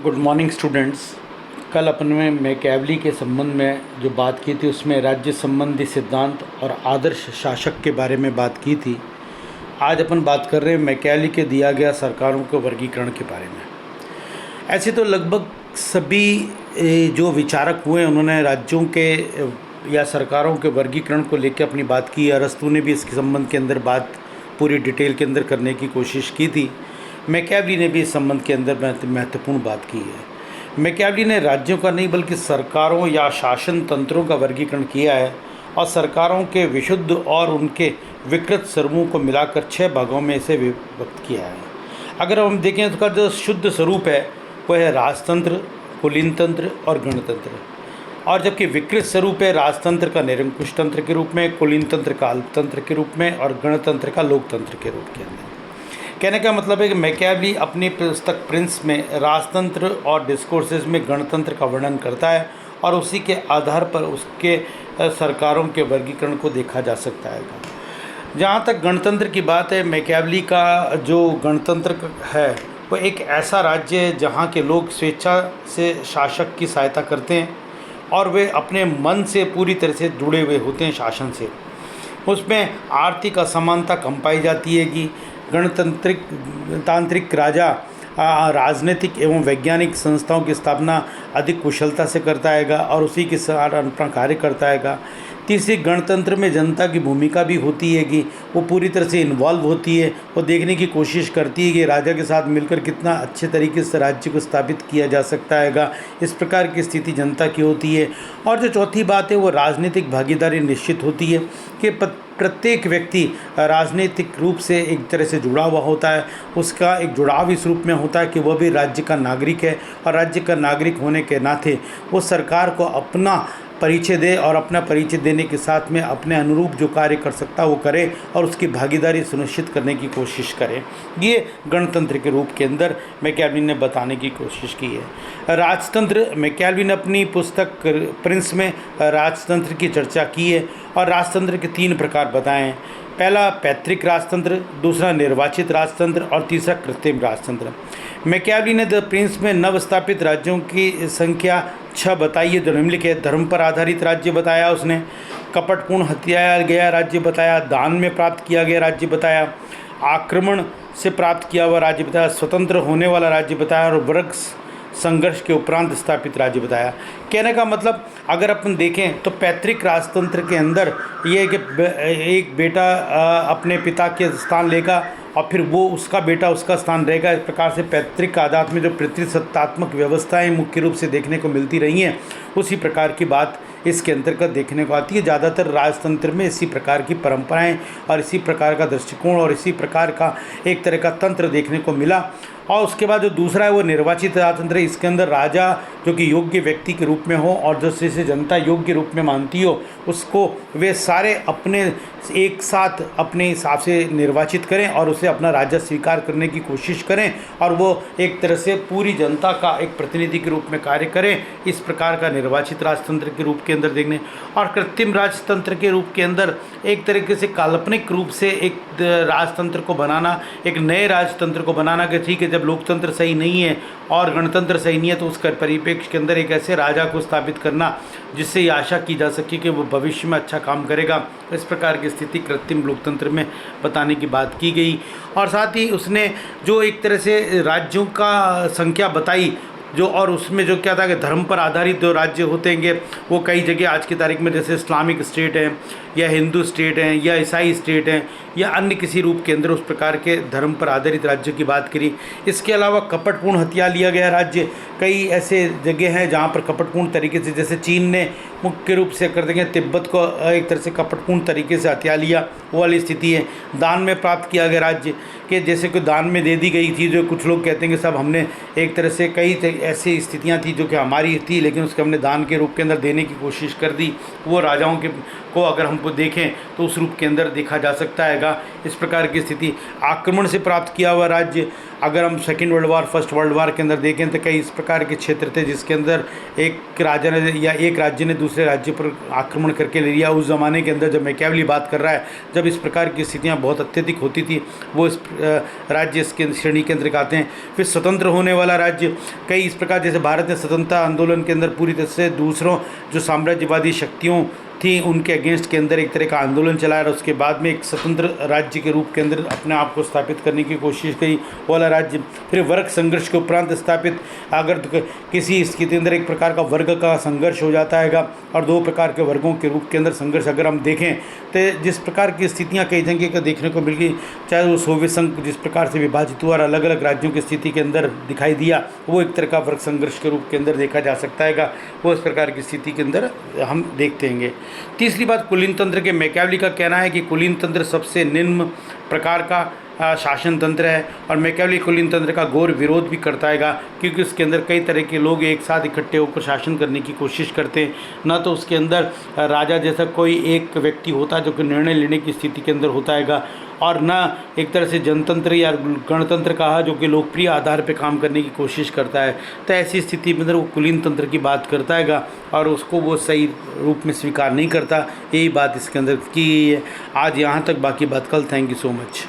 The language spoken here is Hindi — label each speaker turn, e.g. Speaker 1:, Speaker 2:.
Speaker 1: Good morning students. कल अपन में मैकियावेली के संबंध में जो बात की थी उसमें राज्य संबंधी सिद्धांत और आदर्श शासक के बारे में बात की थी। आज अपन बात कर रहे हैं मैकियावेली के दिया गया सरकारों के वर्गीकरण के बारे में। ऐसे तो लगभग सभी जो विचारक हुए उन्होंने राज्यों के या सरकारों के वर्गीकरण को लेकर अपनी बात की। अरस्तू ने भी इसके संबंध के अंदर बात पूरी डिटेल के अंदर करने की कोशिश की थी। मैकियावेली ने भी इस संबंध के अंदर महत्वपूर्ण बात की है। मैकियावेली ने राज्यों का नहीं बल्कि सरकारों या शासन तंत्रों का वर्गीकरण किया है और सरकारों के विशुद्ध और उनके विकृत स्वरूपों को मिलाकर 6 भागों में इसे विभक्त किया है। अगर हम देखें तो उसका जो शुद्ध स्वरूप है वह है राजतंत्र, कुलीन तंत्र और गणतंत्र, और जबकि विकृत स्वरूप है राजतंत्र का निरंकुश तंत्र के रूप में, कुलीन तंत्र का अल्पतंत्र के रूप में और गणतंत्र का लोकतंत्र के रूप के अंदर। कहने का मतलब है कि मैकियावेली अपनी पुस्तक प्रिंस में राजतंत्र और डिस्कोर्सेस में गणतंत्र का वर्णन करता है और उसी के आधार पर उसके सरकारों के वर्गीकरण को देखा जा सकता है। जहाँ तक गणतंत्र की बात है, मैकियावेली का जो गणतंत्र है वो एक ऐसा राज्य है जहाँ के लोग स्वेच्छा से शासक की सहायता करते हैं और वे अपने मन से पूरी तरह से जुड़े हुए होते हैं शासन से। उसमें आर्थिक असमानता कम पाई जाती है कि तांत्रिक राजा राजनीतिक एवं वैज्ञानिक संस्थाओं की स्थापना अधिक कुशलता से करता है और उसी के साथ अपना कार्य करता है। तीसरी, गणतंत्र में जनता की भूमिका भी होती है कि वो पूरी तरह से इन्वॉल्व होती है, वो देखने की कोशिश करती है कि राजा के साथ मिलकर कितना अच्छे तरीके से राज्य को स्थापित किया जा सकता है। इस प्रकार की स्थिति जनता की होती है। और जो चौथी बात है वो राजनीतिक भागीदारी निश्चित होती है कि प्रत्येक व्यक्ति राजनीतिक रूप से एक तरह से जुड़ा हुआ होता है। उसका एक जुड़ाव इस रूप में होता है कि वह भी राज्य का नागरिक है और राज्य का नागरिक होने के नाते वो सरकार को अपना परिचय दे और अपना परिचय देने के साथ में अपने अनुरूप जो कार्य कर सकता है वो करे और उसकी भागीदारी सुनिश्चित करने की कोशिश करे। ये गणतंत्र के रूप के अंदर मैकियावेली ने बताने की कोशिश की है। राजतंत्र, मैकियावेली ने अपनी पुस्तक प्रिंस में राजतंत्र की चर्चा की है और राजतंत्र के 3 प्रकार बताए हैं। पहला पैतृक राजतंत्र, दूसरा निर्वाचित राजतंत्र और तीसरा कृत्रिम राजतंत्र। मैकियावेली ने द प्रिंस में नवस्थापित राज्यों की संख्या 6 बताई है। जो निम्नलिखित धर्म पर आधारित राज्य बताया उसने, कपटपूर्ण हत्याया गया राज्य बताया, दान में प्राप्त किया गया राज्य बताया, आक्रमण से प्राप्त किया हुआ राज्य बताया, स्वतंत्र होने वाला राज्य बताया और वर्ग संघर्ष के उपरांत स्थापित राज्य बताया। कहने का मतलब अगर अपन देखें तो पैतृक राजतंत्र के अंदर ये कि एक बेटा अपने पिता के स्थान लेगा और फिर वो उसका बेटा उसका स्थान रहेगा। इस प्रकार से पैतृक आधार में जो पितृसत्तात्मक व्यवस्थाएं मुख्य रूप से देखने को मिलती रही हैं उसी प्रकार की बात इसके अंतर्गत देखने को आती है। ज़्यादातर राजतंत्र में इसी प्रकार की परंपराएं और इसी प्रकार का दृष्टिकोण और इसी प्रकार का एक तरह का तंत्र देखने को मिला। और उसके बाद जो दूसरा है वो निर्वाचित राजतंत्र है। इसके अंदर राजा जो कि योग्य व्यक्ति के रूप में हो और जिसे जनता योग्य रूप में मानती हो उसको वे सारे अपने एक साथ अपने हिसाब से निर्वाचित करें और उसे अपना राजा स्वीकार करने की कोशिश करें और वो एक तरह से पूरी जनता का एक प्रतिनिधि के रूप में कार्य करें। इस प्रकार का निर्वाचित राजतंत्र के रूप के अंदर देखने। और कृत्रिम राजतंत्र के रूप के अंदर एक तरीके से काल्पनिक रूप से एक राजतंत्र को बनाना, एक नए राजतंत्र को बनाना कि ठीक है जब लोकतंत्र सही नहीं है और गणतंत्र सही नहीं है तो उसका परिप्रेक्ष्य के अंदर एक ऐसे राजा को स्थापित करना जिससे ये आशा की जा सके कि वो भविष्य में अच्छा काम करेगा। इस प्रकार की स्थिति कृत्रिम लोकतंत्र में बताने की बात की गई। और साथ ही उसने जो एक तरह से राज्यों का संख्या बताई जो, और उसमें जो क्या था कि धर्म पर आधारित जो राज्य होते हैं वो कई जगह आज की तारीख में जैसे इस्लामिक स्टेट हैं या हिंदू स्टेट हैं या ईसाई स्टेट हैं या अन्य किसी रूप के अंदर उस प्रकार के धर्म पर आधारित राज्यों की बात करी। इसके अलावा कपटपूर्ण हथिया लिया गया राज्य, कई ऐसे जगह हैं जहाँ पर कपटपूर्ण तरीके से, जैसे चीन ने मुख्य रूप से कर देंगे तिब्बत को एक तरह से कपटपूर्ण तरीके से हथिया लिया, वो वाली स्थिति है। दान में प्राप्त किया गया राज्य कि जैसे कोई दान में दे दी गई थी, जो कुछ लोग कहते हैं कि सब हमने एक तरह से कई ऐसी स्थितियाँ थी जो कि हमारी थी लेकिन उसके हमने दान के रूप के अंदर देने की कोशिश कर दी। वो राजाओं के को अगर हमको देखें तो उस रूप के अंदर देखा जा सकता है। इस प्रकार की स्थिति। आक्रमण से प्राप्त किया हुआ राज्य अगर हम second world war, first world war के अंदर देखें तो कई इस प्रकार के क्षेत्र थे जिसके अंदर एक राजा ने या एक राज्य ने दूसरे राज्य पर आक्रमण करके ले लिया। उस ज़माने के अंदर जब मैकियावेली बात कर रहा है, जब इस प्रकार की स्थितियाँ बहुत अत्यधिक होती थी, वो इस राज्य इसके श्रेणी के अंदर आते हैं। फिर स्वतंत्र होने वाला राज्य, कई इस प्रकार जैसे भारत ने स्वतंत्रता आंदोलन के अंदर पूरी तरह से दूसरों जो साम्राज्यवादी शक्तियों थी उनके अगेंस्ट के अंदर एक तरह का आंदोलन चलाया और उसके बाद में एक स्वतंत्र राज्य के रूप के अंदर अपने आप को स्थापित करने की कोशिश करी वाला राज्य। फिर वर्ग संघर्ष के उपरांत स्थापित, अगर किसी स्थिति के अंदर एक प्रकार का वर्ग का संघर्ष हो जाता है और दो प्रकार के वर्गों के रूप के अंदर संघर्ष अगर हम देखें तो जिस प्रकार की स्थितियाँ कई जगह का देखने को मिल गई, चाहे वो सोवियत संघ जिस प्रकार से विभाजित हुआ और अलग अलग राज्यों की स्थिति के अंदर दिखाई दिया, वो एक तरह का वर्ग संघर्ष के रूप के अंदर देखा जा सकता है। वो इस प्रकार की स्थिति के अंदर हम देखते हैं। तीसरी बात, कुलीन तंत्र के मैकियावेली का कहना है कि कुलीन तंत्र सबसे निम्न प्रकार का शासन तंत्र है और मैकियावेली कुलीन तंत्र का घोर विरोध भी करता है, क्योंकि उसके अंदर कई तरह के लोग एक साथ इकट्ठे होकर शासन करने की कोशिश करते हैं। ना तो उसके अंदर राजा जैसा कोई एक व्यक्ति होता है जो कि निर्णय लेने की स्थिति के अंदर होता है, और ना एक तरह से जनतंत्र या गणतंत्र कहा जो कि लोकप्रिय आधार पर काम करने की कोशिश करता है। तो ऐसी स्थिति में अंदर वो कुलीन तंत्र की बात करता है और उसको वो सही रूप में स्वीकार नहीं करता। यही बात इसके अंदर की है। आज यहाँ तक, बाकी बात कल। Thank you so much.